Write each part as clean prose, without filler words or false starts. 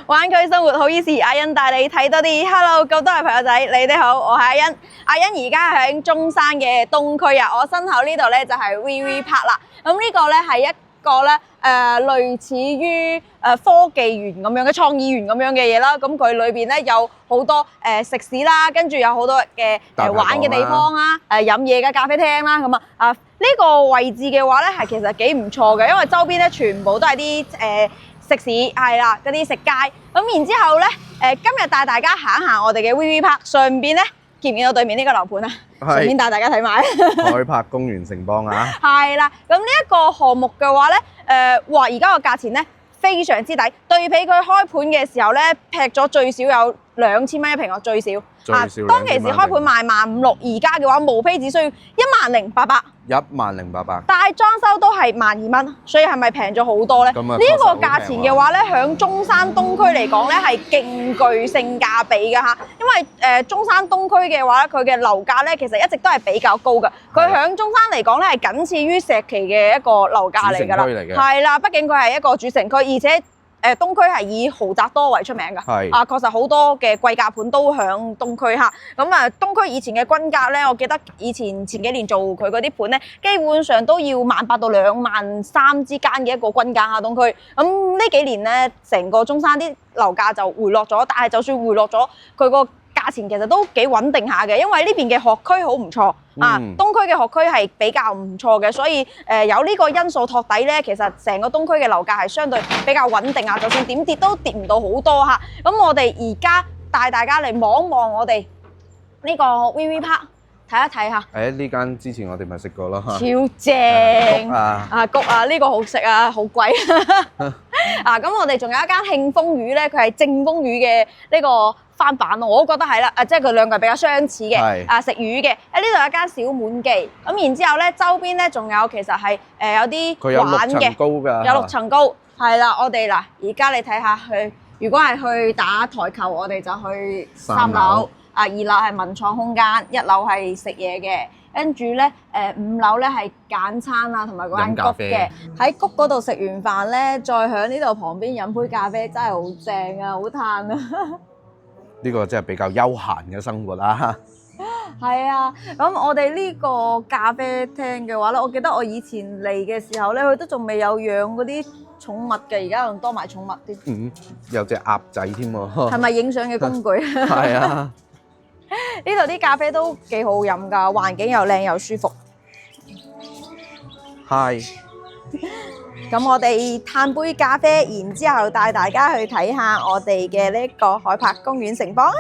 灣區生活好意思，阿欣帶你睇多啲。Hello，咁多位朋友仔，你哋好，我係阿欣。阿欣而家喺中山嘅東區啊，我身後呢度咧就係 VV Park 啦。咁呢個咧係一個咧類似於科技園咁樣嘅創意園咁樣嘅嘢啦。咁佢裏邊咧有好多食肆啦，跟住有好多嘅玩嘅地方啦，飲嘢嘅咖啡廳啦。咁呢個位置嘅話咧係其實幾唔錯嘅，因為周邊咧全部都係啲食肆係啦，嗰啲食街。咁然之後咧今日帶大家行行我哋嘅 VV Park 上邊咧，見唔見到對面呢個樓盤啊？順便帶大家睇埋海柏公園城邦啊！係啦，咁呢一個項目嘅話咧，哇！而家個價錢咧非常之抵，對比佢開盤嘅時候咧，劈咗最少有2000蚊一平，我最少。當其時開盤賣15000，而家嘅話無批只需要10800。10800，但係裝修都係12000蚊，所以係咪平咗好多咧？呢個價錢嘅話咧，響中山東區嚟講咧係勁具性價比㗎嚇，因為中山東區嘅話咧，佢嘅樓價咧其實一直都係比較高㗎。佢響中山嚟講咧係僅次於石岐嘅一個樓價嚟㗎啦。係啦，畢竟佢係一個主城區，而且東區係以豪宅多為出名㗎。確實好多嘅貴價盤都響東區嚇。咁東區以前嘅均價咧，我記得以前幾年做佢嗰啲盤咧，基本上都要18000到23000之間嘅一個均價嚇東區。咁呢幾年咧，成個中山啲樓價就回落咗，但係就算回落咗，佢個價錢其實都幾穩定下嘅，因為呢邊嘅學區好唔錯。東區嘅學區係比較唔錯嘅，所以有呢個因素托底咧，其實成個東區嘅樓價係相對比較穩定啊，就算點跌都跌唔到好多嚇。咁我哋而家帶大家嚟望望我哋呢個 VV Park， 睇一睇下。呢間之前我哋咪食過咯，超正谷啊！呢個好食啊，好貴咁我哋仲有一間慶豐魚咧，佢係正豐魚嘅呢個翻版，我都覺得係啦，即係佢兩個係比較相似嘅，食魚嘅。呢度有一間小滿記，咁然之後咧，周邊咧仲有其實係有啲玩嘅，有6層高，係啦。我哋嗱，而家你睇下去，如果係去打台球，我哋就去3樓，2樓係文創空間，1樓係食嘢嘅，跟住咧5樓咧係簡餐啊，同埋嗰間谷嘅。喺谷嗰度食完飯咧，再喺呢度旁邊飲杯咖啡，真係好正啊，好嘆啊！呢個真係比較悠閒嘅生活啦。係啊，咁我哋呢個咖啡廳嘅話咧，我記得我以前嚟嘅時候咧，佢都仲未有養嗰啲寵物嘅，而家仲多埋寵物啲。有隻鴨仔添喎。係咪影相嘅工具？係啊。呢度啲咖啡都幾好飲㗎，環境又靚又舒服。Hi。咁我哋嘆杯咖啡，然之後帶大家去睇下我哋嘅呢個海柏公園城邦。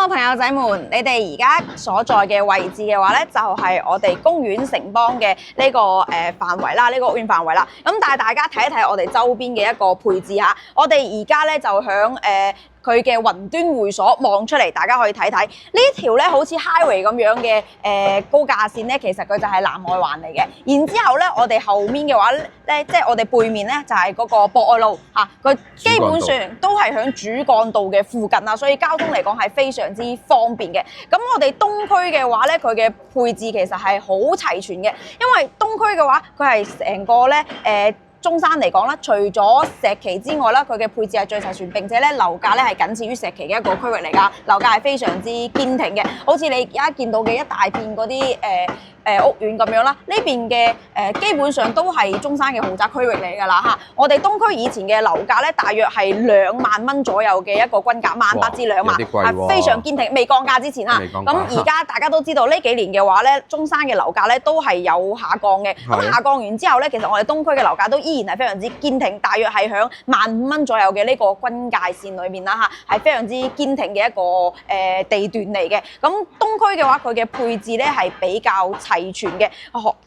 Hello， 朋友仔們，你哋而家所在嘅位置嘅話咧，就係我哋公園城邦嘅呢個範圍啦，呢個屋苑範圍啦。咁帶大家睇一睇我哋周邊嘅一個配置嚇。我哋而家咧就響佢嘅雲端會所望出嚟，大家可以睇睇呢條咧好似 highway 咁樣嘅高架線咧，其實佢就係南外環嚟嘅。然之後咧，我哋後面嘅話咧，即係我哋背面咧就係嗰個博愛路嚇，佢基本上都係響主幹道嘅附近啊，所以交通嚟講係非常之方便嘅。咁我哋東區嘅話咧，佢嘅配置其實係好齊全嘅，因為東區嘅話佢係成個咧中山嚟講啦，除咗石岐之外啦，佢嘅配置係最齊全，並且咧樓價咧係僅次於石岐嘅一個區域嚟㗎，樓價係非常之堅挺嘅，好似你而家見到嘅一大片嗰啲屋苑咁樣啦，呢邊嘅基本上都係中山嘅豪宅區域嚟㗎啦嚇。我哋東區以前嘅樓價咧，大約係2萬蚊左右嘅一個均價，18,000至2萬，係非常堅挺，未降價之前啊。咁而家大家都知道呢幾年嘅話咧，中山嘅樓價咧都係有下降嘅。咁下降完之後咧，其實我哋東區嘅樓價都依然係非常之堅挺，大約係響15,000蚊左右嘅呢個均界線裏面啦嚇，係非常之堅挺嘅一個地段嚟嘅。咁東區嘅話，佢嘅配置咧係比較齊全嘅。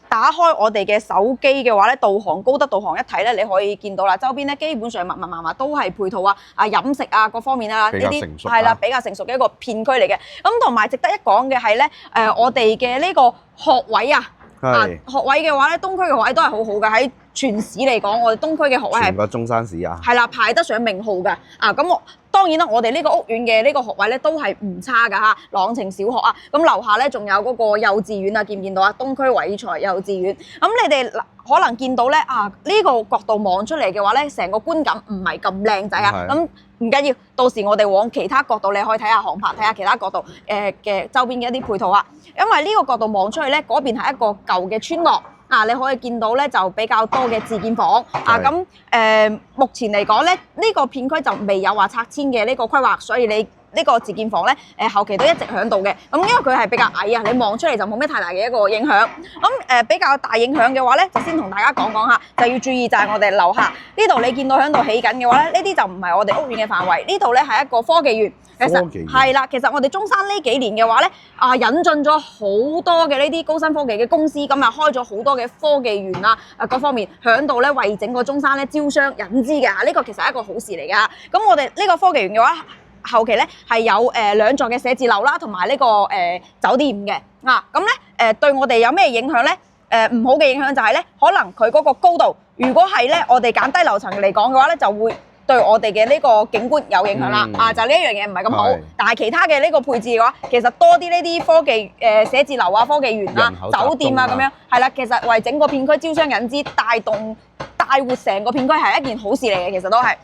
打開我哋嘅手機嘅話咧，導航高德導航一睇咧，你可以見到啦，周邊咧基本上密密麻麻都係配套啊、飲食啊各方面啊呢啲係啦，比較成熟嘅一個片區嚟嘅。咁同埋值得一講嘅係咧，我哋嘅呢個學位啊，學位嘅話咧，東區嘅學位都係好好嘅。喺全市嚟講，我哋東區嘅學位係全個中山市啊，係啦，排得上名號嘅。咁當然啦，我哋呢個屋苑嘅呢個學位咧都係唔差㗎嚇，朗晴小學啊，咁樓下咧仲有嗰個幼稚園啊，見唔見到啊？東區偉才幼稚園。咁你哋可能見到咧呢個角度望出嚟嘅話咧，成個觀感唔係咁靚仔啊。咁唔緊要，到時我哋往其他角度，你可以睇下航拍，睇下其他角度嘅周邊嘅一啲配套啊。因為呢個角度望出去咧，嗰邊係一個舊嘅村落。你可以見到咧就比較多嘅自建房咁目前嚟講咧，呢個片區就未有話拆遷嘅呢個規劃，所以你呢個自建房咧後期都一直喺度嘅。咁因為佢係比較矮啊，你望出嚟就冇咩太大嘅一個影響。咁比較大影響嘅話咧，就先同大家講下，就要注意就係我哋樓下呢度你見到喺度起緊嘅話咧，呢啲就唔係我哋屋苑嘅範圍，呢度咧係一個科技園。其實係啦，其實我哋中山呢幾年嘅話咧，引進咗好多嘅呢啲高新科技嘅公司，咁開咗好多嘅科技園啊，各方面響度咧為整個中山咧招商引資嘅。呢個其實係一個好事嚟㗎。咁我哋呢個科技園嘅話，後期咧係有2座嘅寫字樓啦，同埋呢個酒店嘅。咁咧對我哋有咩影響咧？唔好嘅影響就係咧，可能佢嗰個高度，如果係咧我哋揀低樓層嚟講嘅話咧，就會對我哋嘅呢個景觀有影響啦。就呢一樣嘢唔係咁好。但係其他嘅呢個配置嘅話，其實多啲呢啲科技寫字樓啊、科技園啊、酒店啊咁樣，係啦，其實為整個片區招商引資，帶活成個片區係一件好事嚟嘅，其實都係。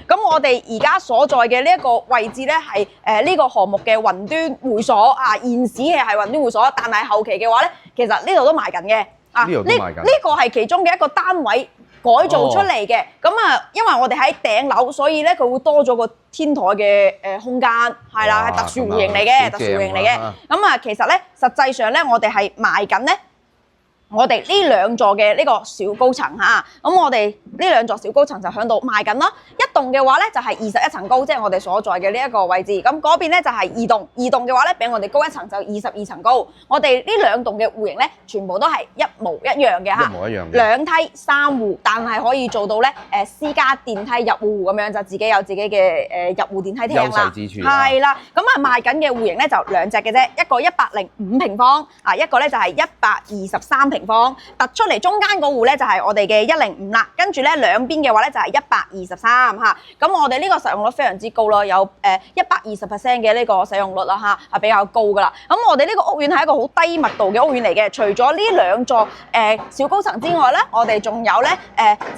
咁我哋而家所在嘅呢一個位置咧，係呢個項目嘅雲端會所現時嘅係雲端會所，但係後期嘅話咧，其實呢度都賣緊嘅。呢個係其中嘅一個單位改造出嚟嘅。咁因為我哋喺頂樓，所以咧佢會多咗個天台嘅空間，係啦，係特殊戶型嚟嘅，特殊戶型嚟嘅。咁其實咧，實際上咧，我哋係賣緊咧。我哋呢2座嘅呢個小高層嚇，咁我哋呢2座小高層就喺度賣緊啦。一棟嘅話咧就係21層高，即係我哋所在嘅呢一個位置。咁嗰邊咧就係2棟，2棟嘅話咧比我哋高1層就22層高。我哋呢2棟嘅戶型咧全部都係一模一樣嘅嚇，一模一樣嘅2梯3戶，但係可以做到咧私家電梯入戶咁樣，就自己有自己嘅入戶電梯廳啦。優勢之處係啦。咁賣緊嘅戶型咧就2隻嘅啫，一個105平方，一個咧就係123平方，突出嚟中間嗰戶咧就係我哋嘅105啦，跟住咧兩邊嘅話咧就係123嚇。咁我哋呢個實用率非常之高咯，有120% 嘅呢個使用率啦嚇，係比較高噶啦。咁我哋呢個屋苑係一個好低密度嘅屋苑嚟嘅，除咗呢2座小高層之外咧，我哋仲有咧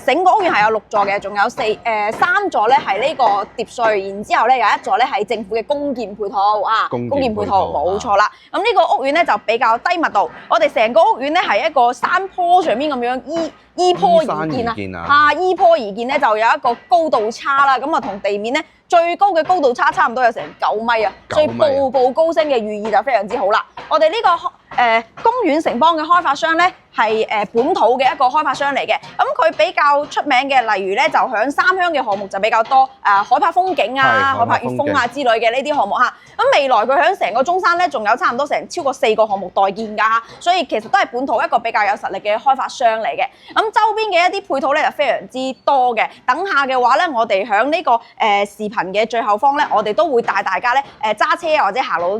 整個屋苑係有6座嘅，仲有3座咧係呢個疊稅，然之後咧有1座咧係政府嘅公建配套公建配套冇錯啦。咁呢個屋苑咧就比較低密度，我哋成個屋苑咧係一個山坡上面咁樣依坡而建啊，依坡而建咧就有一個高度差啦，咁同地面咧最高嘅高度差唔多有成9米啊，所以步步高升嘅寓意就非常之好啦。我哋呢個公園城邦嘅開發商咧係本土嘅一個開發商嚟嘅，咁佢比較出名嘅，例如咧就響三鄉嘅項目就比較多，海柏風景啊、海柏悅風啊之類嘅呢啲項目嚇。咁未來佢響成個中山咧，仲有差唔多成超過4個項目待建㗎嚇，所以其實都係本土一個比較有實力嘅開發商嚟嘅。咁周邊嘅一啲配套咧就非常之多嘅。等下嘅話咧，我哋響呢個視頻嘅最後方咧，我哋都會帶大家咧揸車或者行路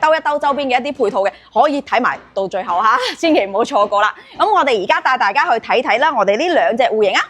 兜一兜周邊嘅一啲配套嘅，可以睇埋到最後嚇，千祈唔好錯過啦。咁我哋而家帶大家去睇睇啦，我哋呢兩隻戶型啊。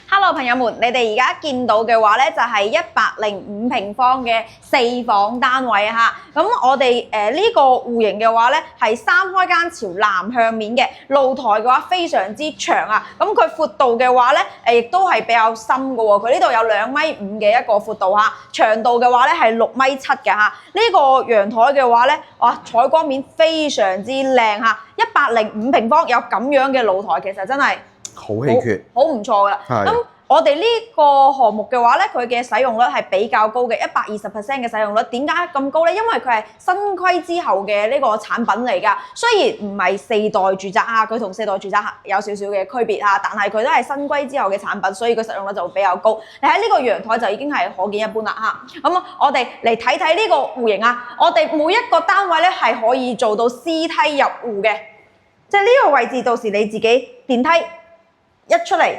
Hello 朋友們，你哋而家見到嘅話咧，就係105平方嘅4房單位嚇。咁我哋呢個戶型嘅話咧，係3開間朝南向面嘅，露台嘅話非常之長啊。咁佢闊度嘅話咧，亦都係比較深嘅喎。佢呢度有2.5米嘅一個闊度嚇，長度嘅話咧係6.7米嘅嚇。呢個陽台嘅話咧，哇，採光面非常之靚嚇。105平方有咁樣嘅露台，其實真係好稀缺，好唔錯噶。咁我哋呢個項目嘅話咧，佢嘅使用率係比較高嘅，120% 嘅使用率。點解咁高咧？因為佢係新規之後嘅呢個產品嚟㗎。雖然唔係4代住宅啊，佢同4代住宅有少少嘅區別啊，但係佢都係新規之後嘅產品，所以佢實用率就比較高。你喺呢個陽台就已經係可見一斑啦嚇。咁我哋嚟睇睇呢個戶型啊，我哋每一個單位咧係可以做到 C 梯入戶嘅，即係呢個位置到時你自己電梯一出嚟，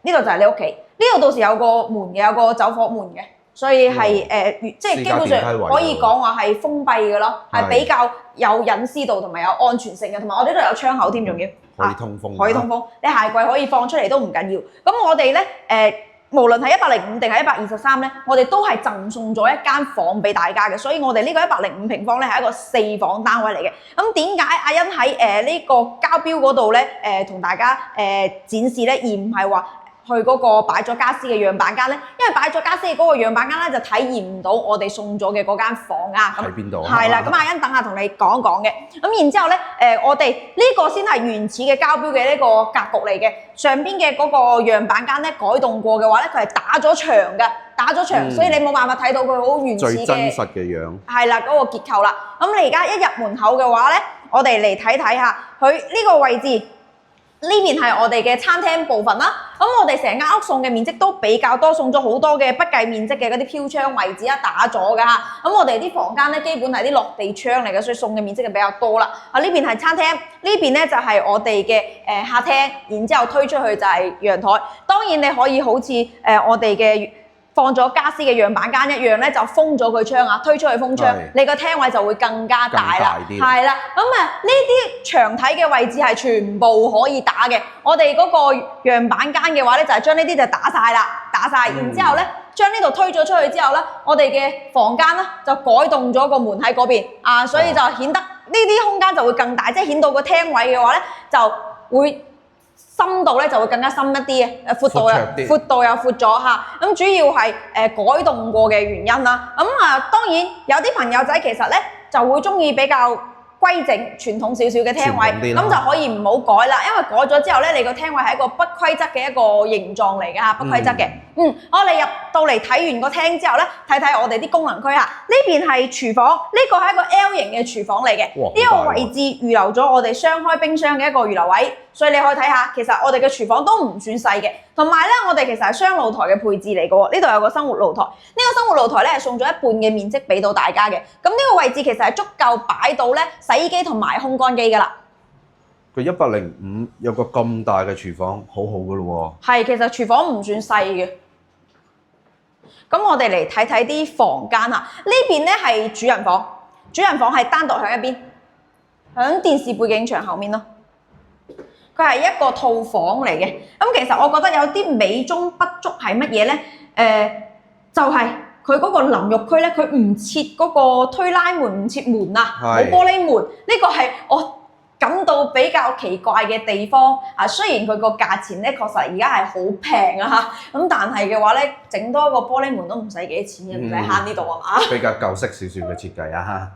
呢度就係你屋企。呢度到時有個門嘅，有個走火門嘅，所以係即係基本上可以講話係封閉嘅咯，係比較有隱私度同埋有安全性嘅，同埋我哋呢度有窗口添，仲要可以通風，可以通風。你鞋櫃可以放出嚟都唔緊要。咁我哋咧無論係105定係123咧，我哋都係贈送咗一間房俾大家嘅，所以我哋呢個105平方咧係一個4房單位嚟嘅。咁點解阿欣喺呢個交標嗰度咧同大家展示咧，而唔係話去嗰個擺咗家私嘅樣板間咧？因為擺咗家私嘅嗰個樣板間咧就體驗唔到我哋送咗嘅嗰間房啊。喺邊度？係啦，咁阿欣等下同你講一講嘅。咁然之後咧，我哋呢個先係原始嘅交標嘅呢個格局嚟嘅。上邊嘅嗰個樣板間咧改動過嘅話咧，佢係打咗牆嘅，打咗牆，所以你冇辦法睇到佢好原始嘅最真實嘅樣。係啦，嗰個結構啦。咁你而家一入門口嘅話咧，我哋嚟睇睇下佢呢個位置。呢邊係我哋嘅餐廳部分啦，咁我哋成間屋送嘅面積都比較多，送咗好多嘅不計面積嘅嗰啲飄窗位置打咗㗎嚇。咁我哋啲房間咧基本係啲落地窗嚟嘅，所以送嘅面積就比較多啦。呢邊係餐廳，呢邊咧就係我哋嘅客廳，然之後推出去就係陽台。當然你可以好似我哋嘅放咗家私嘅樣板間一樣咧，就封咗佢窗啊，推出去封窗，你個廳位就會更加大啦。係啦，咁呢啲牆體嘅位置係全部可以打嘅。我哋嗰個樣板間嘅話咧，就係將呢啲就打晒啦，打晒。然之後咧，將呢度推咗出去之後咧，我哋嘅房間咧就改動咗個門喺嗰邊啊，所以就顯得呢啲空間就會更大，即係顯到個廳位嘅話咧就會深度咧就會更加深一啲嘅，闊度又闊咗嚇。咁主要係改動過嘅原因啦。咁當然有啲朋友仔其實咧就會中意比較規整傳統少少嘅廳位，咁就可以唔好改啦。因為改咗之後咧，你個廳位係一個不規則嘅一個形狀嚟嘅嚇，不規則嘅。我哋入到嚟睇完個廳之後咧，睇睇我哋啲功能區嚇。呢邊係廚房，呢個係一個 L 型嘅廚房嚟嘅。呢個位置預留咗我哋雙開冰箱嘅一個預留位，所以你可以睇下，其實我哋嘅廚房都唔算細嘅。同埋咧，我哋其實係雙露台嘅配置嚟嘅喎。呢度有個生活露台，呢個生活露台咧係送咗一半嘅面積俾到大家嘅。咁呢個位置其實係足夠擺到咧洗衣機同埋烘乾機㗎啦。佢105有個咁大嘅廚房，好好㗎咯喎。係，其實廚房唔算細嘅。咁我哋嚟睇睇啲房間啊。呢邊咧係主人房，主人房係單獨喺一邊，喺電視背景牆後面咯。佢係一個套房嚟嘅。咁其實我覺得有啲美中不足係乜嘢咧？就係佢嗰個淋浴區咧，佢唔設嗰個推拉門，唔設門啊，冇玻璃門。呢個係我感到比較奇怪嘅地方啊。雖然佢個價錢咧確實而家係好平啊嚇，咁但係嘅話咧，整多個玻璃門都唔使幾錢嘅，唔使慳呢度啊嘛。比較舊式少少嘅設計啊。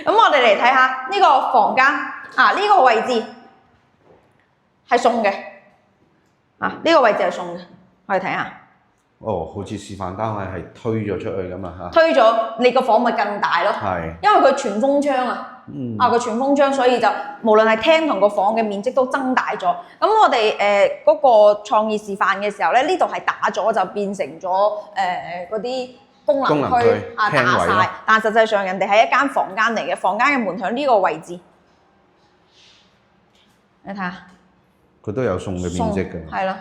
咁我哋嚟睇下呢個房間啊，呢個位置係送嘅啊，呢個位置係送嘅，我哋睇下。哦，好似示範單位係推咗出去咁啊嚇。推咗，你個房咪更大咯。係。因為佢全封窗啊。個全封裝，所以就無論係廳同個房嘅面積都增大咗。咁我哋嗰個創意示範嘅時候咧，呢度係打咗就變成咗嗰啲功能區打晒，但實際上人哋係一間房間嚟嘅，房間嘅門喺呢個位置，你睇下，佢都有送嘅面積嘅，係啦。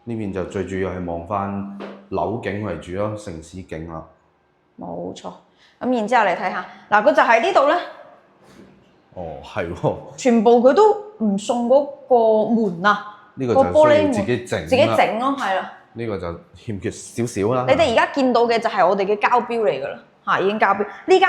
呢邊就最主要係望翻樓景為主咯，城市景啦。冇錯。咁然之後嚟睇下，嗱佢就喺呢度咧。哦，係喎。全部佢都唔送嗰個門啊，呢個就需要自己整。自己整咯，係啦。呢個就欠缺少少啦。你哋而家見到嘅就係我哋嘅膠標嚟㗎啦。已經交標。呢間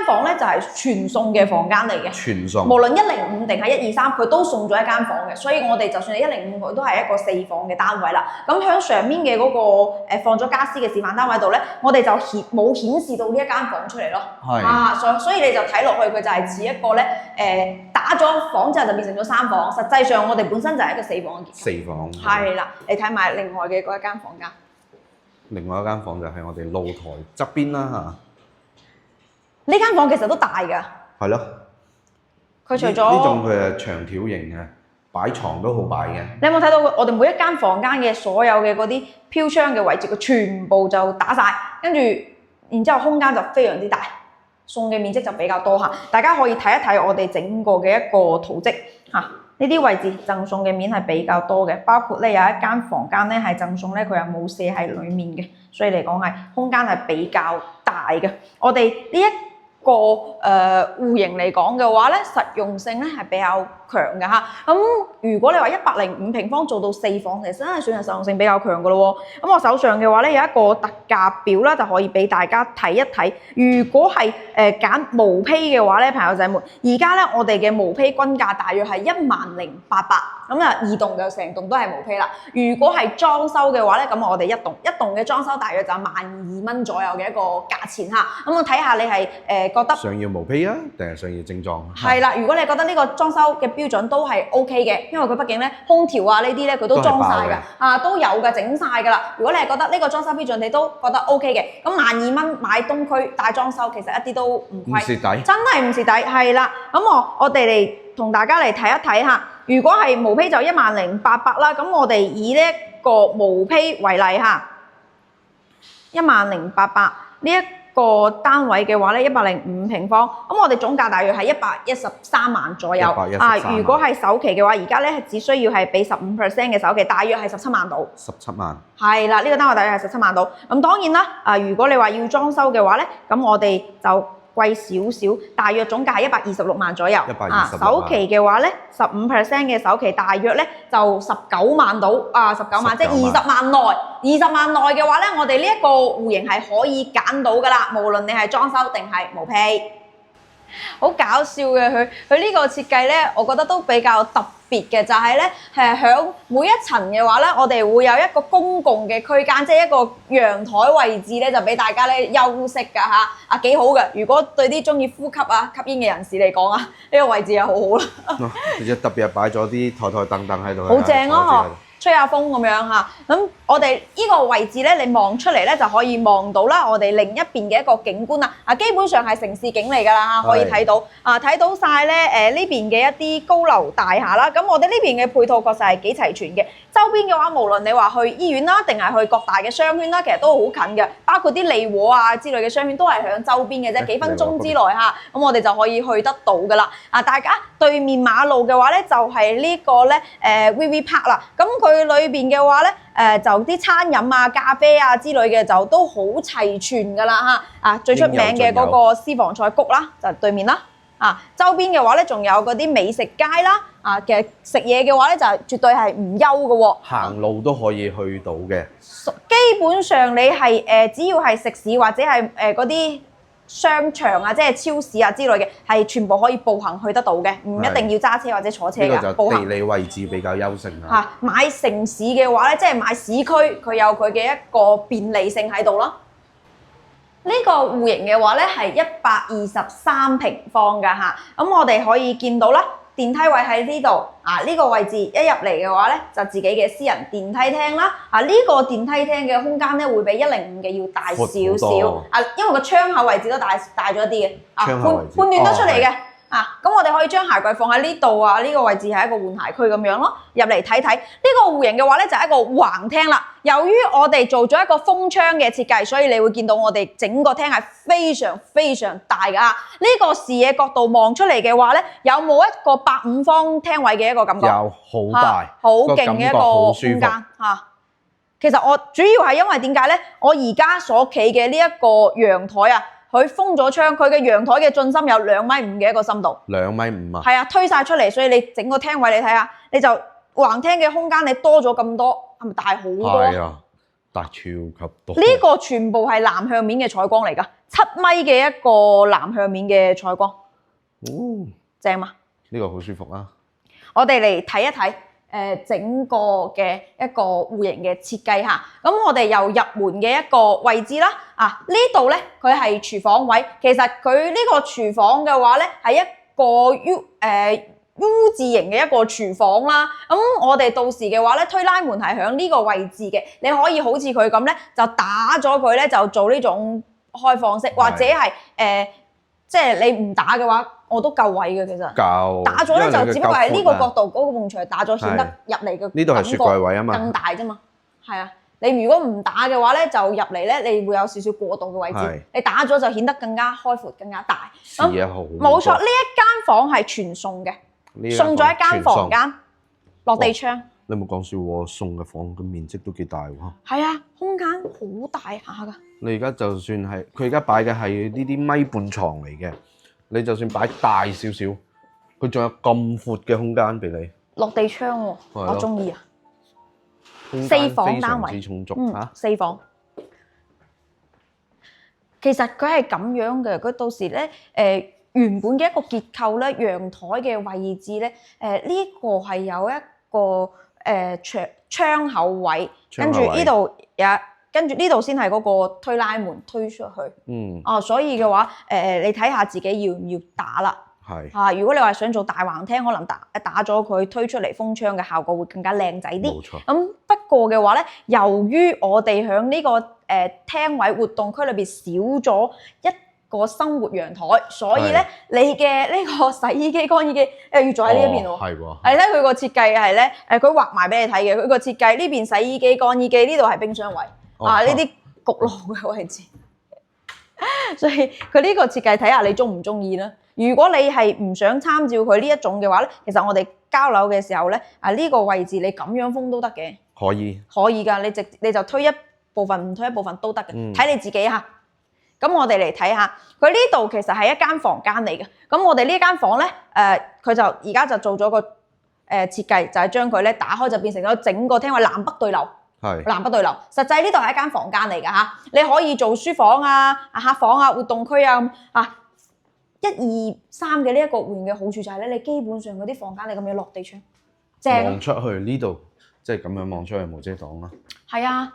房咧就係全送嘅房間嚟嘅。全送。無論105定係123，佢都送咗一間房嘅，所以我哋就算係105，佢都係一個4房嘅單位啦。咁喺上面嘅嗰個放咗家私嘅示範單位度咧，我哋就冇顯示到呢一間房出嚟咯。係。所以你就睇落去，佢就係似一個咧打咗房之後就變成咗3房，實際上我哋本身就係一個4房嘅結構。4房。係啦，你睇埋另外嘅嗰一間房間。另外一間房就係我哋露台側邊啦嚇。呢間房其實都大㗎。係咯。佢除咗呢種佢係長條型嘅，擺床都好擺嘅。你有冇睇到我哋每一間房間嘅所有嘅嗰啲飄窗嘅位置，佢全部就打晒，跟住然之後空間就非常之大，送嘅面積就比較多嚇。大家可以睇一睇我哋整個嘅一個圖則嚇。呢啲位置贈送嘅面係比較多嘅，包括咧有一間房間咧係贈送咧，佢又冇寫喺裡面嘅，所以嚟講係空間係比較大嘅。我哋呢一個戶型嚟講嘅話咧，實用性咧係比較強嘅嚇。咁如果你話105平方做到4房，其實真係算係實用性比較強嘅咯喎。咁我手上嘅話咧有一個特價表啦，就可以俾大家睇一睇。如果係揀毛坯嘅話咧，朋友仔們，而家咧我哋嘅毛坯均價大約係10800，咁啊2棟就成棟都係毛坯啦。如果係裝修嘅話咧，咁我哋一棟嘅裝修大約就12,000蚊左右嘅一個價錢嚇。咁我睇下你係覺得想要毛坯啊，定係想要精裝？係啦，如果你覺得呢個裝修嘅標準都係 OK 嘅，因為佢畢竟咧空調啊呢啲咧佢都裝晒㗎，都有㗎，整晒㗎啦。如果你係覺得呢個裝修標準你都覺得 OK 嘅，咁12,000蚊買東區大裝修其實一啲都唔貴，唔蝕底，真係唔蝕底，係啦。咁我哋嚟同大家嚟睇一睇嚇，如果係毛坯就10800啦，咁我哋以呢一個毛坯為例嚇，10800呢一個單位嘅話咧，105平方，咁我哋總價大約係113萬左右。如果係首期嘅話，而家咧只需要係俾15% 嘅首期，大約係17萬到。17萬。係啦，呢個單位大約係17萬到。咁當然啦，如果你話要裝修嘅話咧，咁我哋就貴少少，大約總價係126萬左右。首期嘅話咧，15% 嘅首期大約咧就19萬到，19萬即係20萬內。20萬內嘅話咧，我哋呢一個戶型係可以揀到噶啦，無論你係裝修定係毛坯。好搞笑嘅佢呢個設計咧，我覺得都比較特別嘅，就係咧響每一層嘅話咧，我哋會有一個公共嘅區間，即係一個陽台位置咧，就俾大家咧休息㗎嚇，幾好嘅。如果對啲中意呼吸吸煙嘅人士嚟講啊，呢個位置係好好啦。而且特別係擺咗啲台凳喺度，好正咯，吹下風咁樣嚇。咁我哋呢個位置咧，你望出嚟咧就可以望到啦，我哋另一邊嘅一個景觀啊，基本上係城市景嚟㗎啦，可以睇到睇到晒咧呢邊嘅一啲高樓大廈啦。咁我哋呢邊嘅配套確實係幾齊全嘅。周邊嘅話，無論你話去醫院啦，定係去各大嘅商圈啦，其實都好近嘅。包括啲利和啊之類嘅商圈都係響周邊嘅啫，幾分鐘之內嚇。咁我哋就可以去得到㗎啦。大家對面馬路嘅話咧，就係呢個咧VV Park 啦。咁佢裏邊嘅話咧，就啲餐飲啊、咖啡啊之類嘅就都好齊全㗎啦嚇。最出名嘅嗰個私房菜谷啦，就係對面啦。周邊嘅話咧，仲有嗰啲美食街啦。其實食嘢嘅話咧，就係絕對係唔憂嘅喎。行路都可以去到嘅。基本上你係只要係食肆或者係嗰啲商場啊，即係超市啊之類嘅，係全部可以步行去得到嘅，唔一定要揸車或者坐車㗎。呢個就地理位置比較優勝啦。買城市嘅話咧，即係買市區，佢有佢嘅一個便利性喺度咯。呢個戶型嘅話咧係123平方㗎嚇，咁我哋可以見到啦。電梯位喺呢度啊，呢個位置一入嚟嘅話咧，就自己嘅私人電梯廳啦。啊，呢個電梯廳嘅空間咧會比105嘅要大少少。啊，因為個窗口位置都大咗啲嘅。啊，判斷得出嚟嘅。啊，咁我哋可以將鞋櫃放喺呢度啊，呢個位置係一個換鞋區咁樣咯。入嚟睇睇，呢個戶型嘅話咧就係一個橫廳啦。由於我哋做咗一個封窗嘅設計，所以你會見到我哋整個廳係非常非常大㗎。呢個視野角度望出嚟嘅話咧，有冇一個85方廳位嘅一個感覺？有，好大，好勁嘅一個空間嚇。其實我主要係因為點解咧？我而家所企嘅呢一個陽台啊。佢封咗窗，佢嘅陽台嘅進深有2.5米嘅一個深度。2.5米啊！係啊，推晒出嚟，所以你整個廳位你睇下，你就橫廳嘅空間你多咗咁多，係咪大好多？係啊，大超級多。呢個全部係南向面嘅採光嚟㗎，7米嘅一個南向面嘅採光。哦，正嘛？呢個好舒服啊！我哋嚟睇一睇。整個嘅一個戶型嘅設計嚇，咁我哋由入門嘅一個位置啦，啊呢度咧佢係廚房位，其實佢呢個廚房嘅話咧係一個 U 字型嘅一個廚房啦，咁我哋到時嘅話咧推拉門係響呢個位置嘅，你可以好似佢咁咧就打咗佢咧就做呢種開放式，或者係即係你唔打嘅話。我都夠位嘅，其實打咗咧就只不過係呢個角度嗰個埲牆打咗，顯得入嚟嘅呢度係雪櫃位啊嘛，更大啫嘛。係啊，你如果唔打嘅話咧，就入嚟咧，你會有少少過渡嘅位置。你打咗就顯得更加開闊、更加大。視野好。冇錯，呢一間房係全送嘅，送咗一間房間，落地窗。你冇講笑喎，送嘅房嘅面積都幾大喎。係啊，空間好大下㗎。你而家就算係佢而家擺嘅係呢啲米半床嚟嘅。你就算擺大少少，佢仲有咁闊嘅空間俾你。落地窗喎，我中意啊！4房單位，非常之充足嚇。4房，其實佢係咁樣嘅，佢到時咧原本嘅一個結構咧，陽台嘅位置咧，呢個係有一個窗口位，跟住呢度有。跟住呢度先係嗰個推拉門推出去，所以嘅話，你睇下自己要唔要打啦。係如果你話想做大橫廳，可能打咗佢推出嚟封窗嘅效果會更加靚仔啲。冇錯。咁不過嘅話咧，由於我哋喺呢個廳位活動區裏邊少咗一個生活陽台，所以咧你嘅呢個洗衣機、乾衣機要做喺呢一邊喎。係喎。你睇佢個設計係咧，佢畫埋俾你睇嘅。佢個設計呢邊洗衣機、乾衣機，呢度係冰箱位。呢啲焗爐嘅位置，所以佢呢個設計睇下你中唔中意啦。如果你係唔想參照佢呢一種嘅話咧，其實我哋交樓嘅時候咧，呢個位置你咁樣封都得嘅。可以㗎，你就推一部分，唔推一部分都得嘅，睇你自己嚇。咁我哋嚟睇下，佢呢度其實係一間房間嚟嘅。咁我哋呢間房咧，佢就而家就做咗個設計，就係將佢咧打開就變成咗整個廳位南北對流。南北對流，實際呢度係一間房間嚟㗎嚇，你可以做書房啊、客房啊、活動區啊1、2、3嘅呢一個戶型嘅好處就係咧，你基本上嗰啲房間你咁樣落地窗，正。望出去呢度，即係咁樣望出去冇遮擋啦。係啊。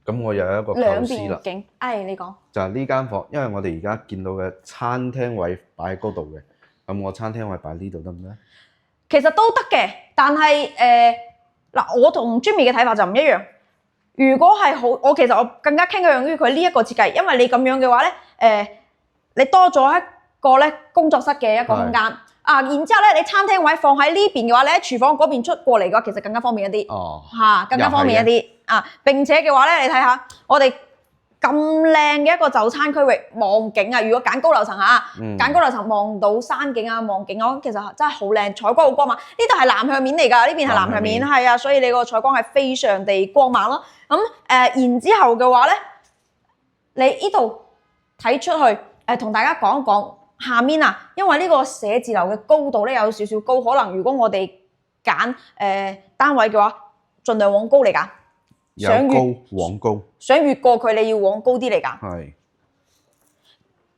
咁我又有一個構思啦。景，你講。就係呢間房，因為我哋而家見到嘅餐廳位擺喺嗰度嘅，咁我餐廳位擺呢度得唔得？其實都得嘅，但係我同 Jimmy 嘅睇法就唔一樣。如果係好，我其實我更加傾向於佢呢一個設計，因為你咁樣嘅話咧，你多咗一個咧工作室嘅一個空間然之後咧你餐廳位放喺呢邊嘅話，你喺廚房嗰邊出過嚟嘅話，其實更加方便一啲。更加方便一啲並且嘅話咧，你睇下我哋咁靚嘅一個就餐區域望景啊！如果揀高樓層揀高樓層望到山景望景其實真係好靚，採光好光猛。呢度係南向面嚟㗎，呢邊係南向面，係啊，所以你個採光係非常地光猛咯。咁然之後嘅話咧，你呢度睇出去同大家講一講下面因為呢個寫字樓嘅高度咧有少少高，可能如果我哋揀單位嘅話，盡量往高嚟揀。往高，想越過佢，你要往高啲嚟揀。係。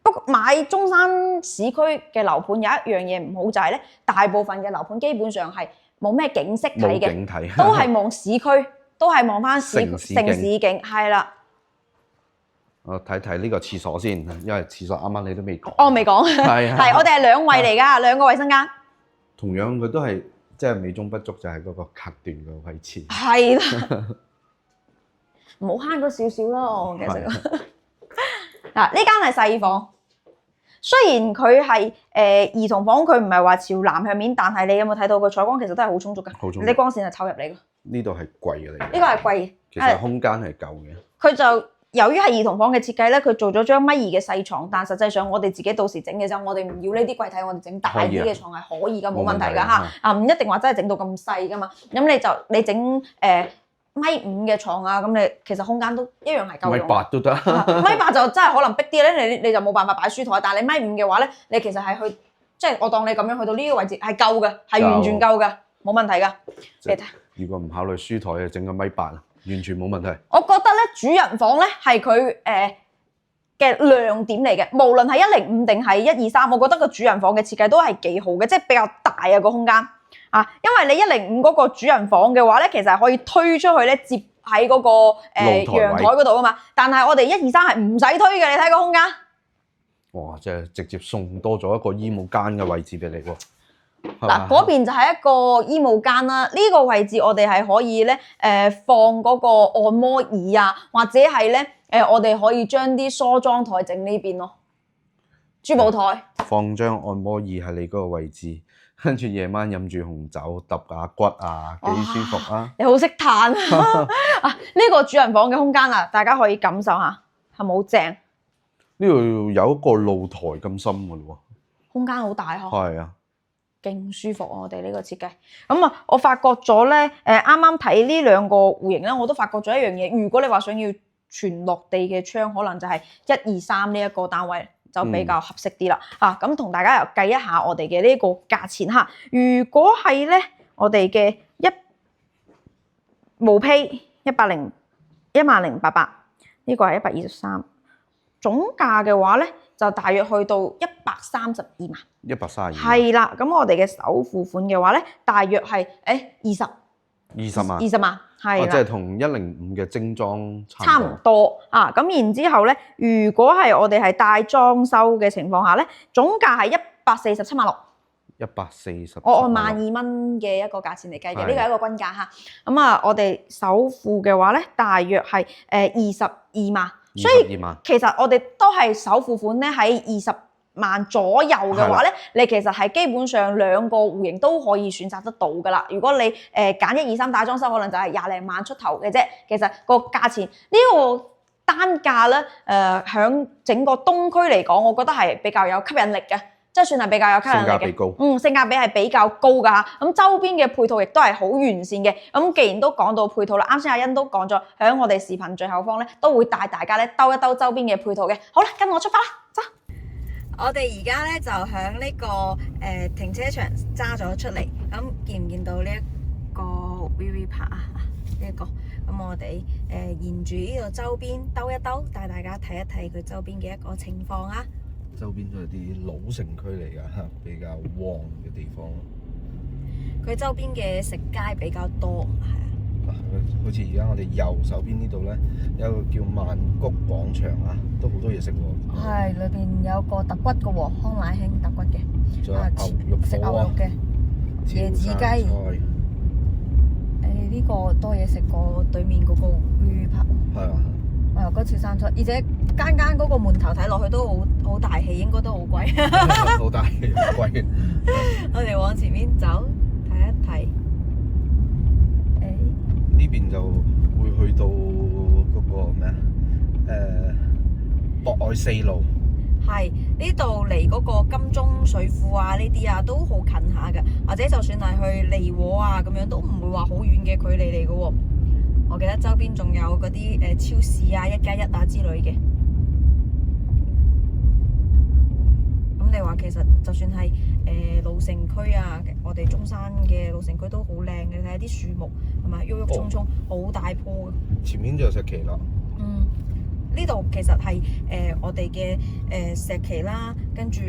不過買中山市區嘅樓盤有一樣嘢唔好就係咧，大部分嘅樓盤基本上係冇咩景色睇嘅，冇景睇，都係望市區，都係望翻城市景，係啦。我睇睇呢個廁所先，因為廁所啱啱你都未講。未講。係。我哋係2位嚟㗎，2個衛生間。同樣佢都係即係美中不足，就係嗰個隔斷嘅位置。係啦，唔好慳嗰少少咯，其實。嗱，呢間係細房，雖然佢係兒童房，佢唔係話朝南向面，但係你有冇睇到個採光其實都係好充足嘅，啲光線係透入嚟嘅。呢度係貴嘅嚟嘅，呢個係貴，其實空間係夠嘅。佢就由於係兒童房嘅設計咧，佢做咗張1.2米嘅細床，但實際上我哋自己到時整嘅時候，我哋唔要呢啲櫃體，我哋整大啲嘅床係可以噶，冇問題㗎嚇。啊，唔一定話真係整到咁細㗎嘛。咁你整1.5米嘅床啊，咁你其實空間都一樣係夠用。1.8米都得，1.8米就真係可能逼啲咧，你就冇辦法擺書台。但係你1.5米嘅話咧，你其實係去即係我當你咁樣去到呢個位置係夠嘅，係完全夠嘅，冇問題㗎。你睇，如果唔考慮書台啊，整個1.8米，完全冇問題。我覺得咧，主人房咧係佢嘅亮點嚟嘅，無論係105定係123，我覺得個主人房嘅設計都係幾好嘅，即係比較大啊個空間啊。因為你105嗰個主人房嘅話咧，其實係可以推出去咧，接喺嗰個陽台嗰度啊嘛。但係我哋123係唔使推嘅，你睇個空間。哇！即係直接送多咗一個衣帽間嘅位置俾你喎。嗱，嗰邊就係一個衣帽間啦。呢個位置我哋係可以咧放嗰個按摩椅啊，或者係咧我哋可以將啲梳妝台整呢邊咯，珠寶台。放張按摩椅喺你嗰個位置，跟住夜晚飲住紅酒揼下骨啊，幾舒服啊！你好識嘆啊！呢個主人房嘅空間啊，大家可以感受下，係咪好正？呢度有一個露台咁深嘅喎，空間好大呵。係啊，勁舒服啊！我哋呢個設計。咁啊，我發覺咗咧，啱啱睇呢兩個戶型咧，我都發覺咗一樣嘢。如果你話想要全落地嘅窗，可能就係123呢一個單位就比較合適啲啦。咁同大家又計一下我哋嘅呢個價錢嚇。如果係咧，我哋嘅毛坯108,000，呢個係123。總價嘅話咧，就大約去到132萬。132。係啦，咁我哋嘅首付款嘅話咧，大約係20萬。20萬，係啦。即係同105嘅精裝差唔多啊！咁然之後咧，如果係我哋係帶裝修嘅情況下咧，總價係147萬6。140。我按12,000嘅一個價錢嚟計嘅，呢個係一個均價嚇。咁啊，我哋首付嘅話咧，大約係22萬。所以其實我哋都係首付款咧喺20萬左右嘅話咧，你其實係基本上兩個戶型都可以選擇得到噶啦。如果你揀123大裝修，可能就係20零萬出頭嘅啫。其實個價錢呢個單價咧，響整個東區嚟講，我覺得係比較有吸引力嘅。即係算係比較有吸引力嘅，性價比高。性價比係比較高㗎嚇。咁周邊嘅配套亦都係好完善嘅。咁既然都講到配套啦，啱先阿欣都講咗，喺我哋視頻最後方咧，都會帶大家咧兜一兜周邊嘅配套嘅。好啦，跟我出發啦，走！我哋而家咧就喺呢個停車場揸咗出嚟。咁見唔見到呢一個 VV Park 啊？呢一個咁我哋沿住呢個周邊兜一兜，帶大家睇一睇佢周邊嘅一個情況啊！周邊都係啲老城區嚟㗎，比較旺嘅地方。佢周邊嘅食街比較多，係啊。好似而家我哋右手邊呢度咧，有個叫曼谷廣場啊，都好多嘢食喎。係，裏邊有個揼骨嘅喎，康乃馨揼骨嘅。仲有牛肉食牛肉嘅。椰子雞。呢個多嘢食過對面嗰個 VV Park。係啊。嗰潮汕菜，而且間嗰個門頭睇落去都好大氣，應該都好貴。好大氣，好貴。我哋往前面走，睇一睇。呢邊就會去到嗰個咩博愛4路。係呢度離嗰個金鐘水庫啊，呢啲啊都好近下㗎，或者就算係去利和啊咁樣，都唔會話好遠嘅距離嚟㗎喎。我記得周邊仲有嗰啲超市啊、1+1啊之類嘅。咁你話其實就算係老城區啊，我哋中山嘅老城區都好靚嘅，睇下啲樹木係咪鬱鬱葱葱，好大棵嘅。前面就有石岐啦。呢度其實係我哋嘅石岐啦，跟住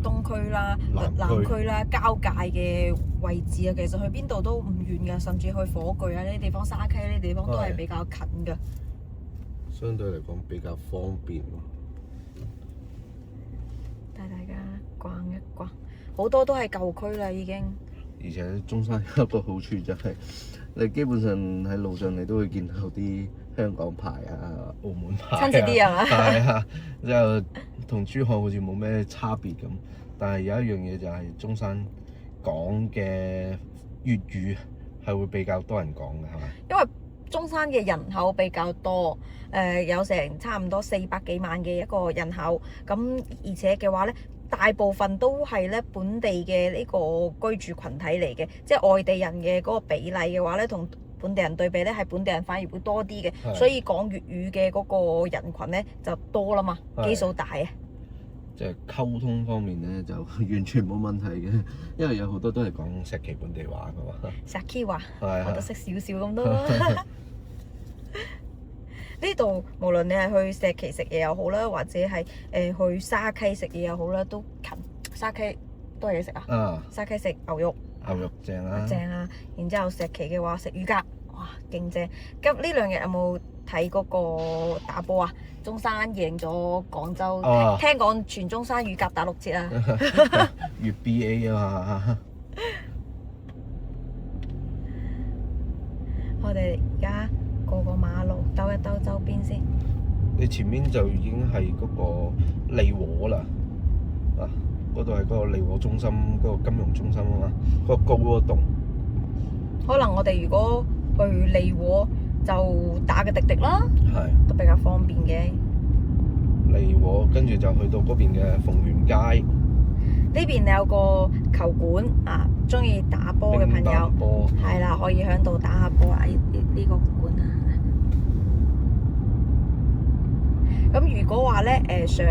東區啦、南區啦交界嘅位置啊，其實去邊度都唔遠噶，甚至去火炬啊呢啲地方、沙溪呢啲地方都係比較近噶。相對嚟講比較方便。帶大家逛一逛，好多都係舊區啦已經。而且中山有一個好處就係，你基本上喺路上你都會見到啲香港牌啊、澳門牌啊，親切啲係嘛？係啊，就同珠海好似冇咩差別咁。但係有一樣嘢就係中山講嘅粵語係會比較多人講嘅，係咪？因為中山嘅人口比較多，有成差唔多400幾萬嘅一個人口，咁而且嘅話咧，大部分都係咧本地嘅呢個居住群體嚟嘅，即係外地人嘅嗰個比例嘅話咧，同本地人對比咧，係本地人反而會多啲嘅，所以講粵語嘅嗰個人群咧就多啦嘛，基數大啊。即係溝通方面咧，就完全冇問題嘅，因為有好多都係講石岐本地話嘅嘛。石岐話，係我都識少少咁多。呢度無論你係去石岐食嘢又好啦，或者係去沙溪食嘢又好啦，都近。沙溪多嘢食啊！啊，沙溪食牛肉，牛肉正啊！正啊！然之後石岐嘅話食乳鴿，哇，勁正！咁呢兩日有冇睇嗰個打波啊？中山贏咗廣州，聽講全中山乳鴿打6折啊！粵 BA 啊嘛！我哋而家過個馬路，兜一兜周邊先。你前面就已經係嗰個利和啦，啊，嗰度係嗰個利和中心，嗰個金融中心啊嘛，嗰個高嗰個棟。可能我哋如果去利和就打個滴滴啦，係都比較方便嘅。利和跟住就去到嗰邊嘅鳳園街。呢邊有個球館啊，中意打波嘅朋友係啦，可以喺度打下波啊！呢個館啊。咁如果話咧想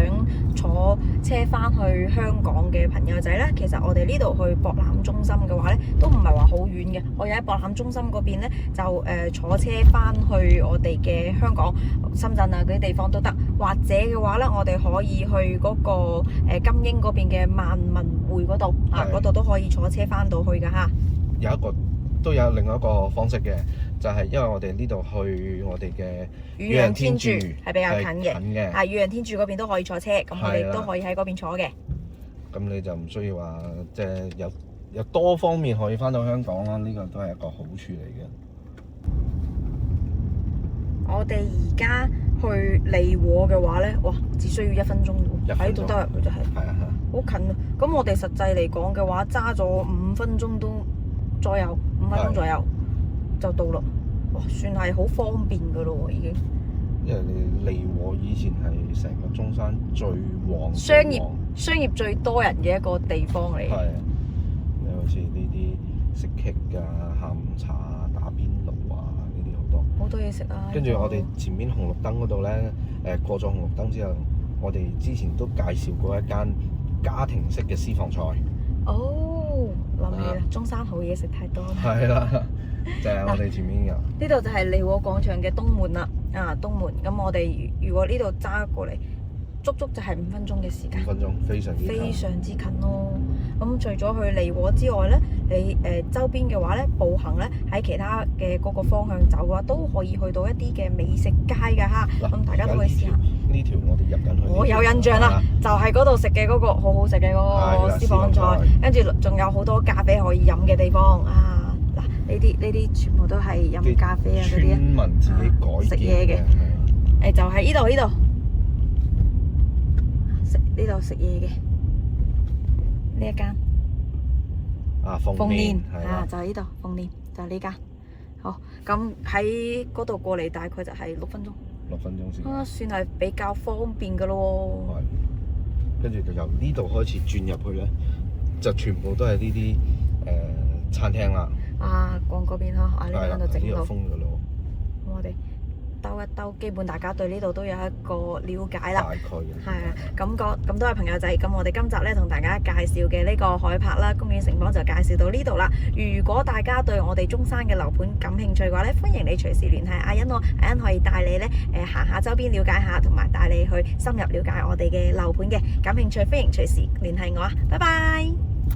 坐車翻去香港嘅朋友仔咧，其實我哋呢度去博覽中心嘅話咧，都唔係話好遠嘅。我哋喺博覽中心嗰邊咧，就坐車翻去我哋嘅香港、深圳啊嗰啲地方都得。或者嘅話咧，我哋可以去嗰個金鷹嗰邊嘅萬文匯嗰度啊，嗰度都可以坐車翻到去㗎嚇。都有另外一個方式嘅，就係因為我哋呢度去我哋嘅雨陽天柱係比較近嘅，啊雨陽天柱嗰邊都可以坐車，咁我哋都可以喺嗰邊坐嘅。咁你就唔需要話即係有多方面可以翻到香港啦，呢個都係一個好處嚟嘅。我哋而家去利和嘅話咧，哇，只需要1分鐘喎，喺度兜入去就係，好近啊！咁我哋實際嚟講嘅話，揸咗5分鐘都左右，5分鐘左右就到啦。哇，算係好方便噶咯喎，已經。因為你利和以前係成個中山最旺商業最多人嘅一個地方嚟。係，你好似呢啲食劇啊、下午茶啊、打邊爐啊呢啲好多。好多嘢食啊！跟住我哋前面紅綠燈嗰度咧，過咗紅綠燈之後，我哋之前都介紹過一間家庭式嘅私房菜。哦，諗起啦，中山好嘢食太多啦。係啦，就係我哋前面有。呢度就係利和廣場嘅東門啦，啊東門。咁我哋如果呢度揸過嚟，足足就係5分鐘嘅時間。5分鐘，非常之近咯。咁除咗去利和之外咧，你周邊嘅話咧，步行咧喺其他嘅嗰個方向走嘅話，都可以去到一啲嘅美食街㗎嚇。咁大家都可以試下。呢條我哋入緊去。我有印象啦，就係嗰度食嘅嗰個好好食嘅嗰個私房菜，跟住仲有好多咖啡可以飲嘅地方啊！嗱，呢啲全部都係飲咖啡啊嗰啲啊。村民自己改食嘢嘅。就係呢度。呢度食嘢嘅呢一間鳳年就係呢度鳳年，就係呢間。好，咁喺嗰度過嚟大概就係6分鐘。6分鐘先。算係比較方便噶咯喎。係。跟住就由呢度開始轉入去咧，就全部都係呢啲餐廳啦。廣嗰邊呢間度整到。呢度封咗咯。我哋兜一兜，基本大家對呢度都有一個了解啦。大概嘅。係啊，咁多位朋友仔，咁我哋今集咧同大家介紹嘅呢個海柏啦公園城邦就介紹到呢度啦。如果大家對我哋中山嘅樓盤感興趣嘅話咧，歡迎你隨時聯繫阿欣我，阿欣可以帶你咧行下周邊了解下，同埋帶你去深入了解我哋嘅樓盤嘅。感興趣歡迎隨時聯繫我啊！拜拜。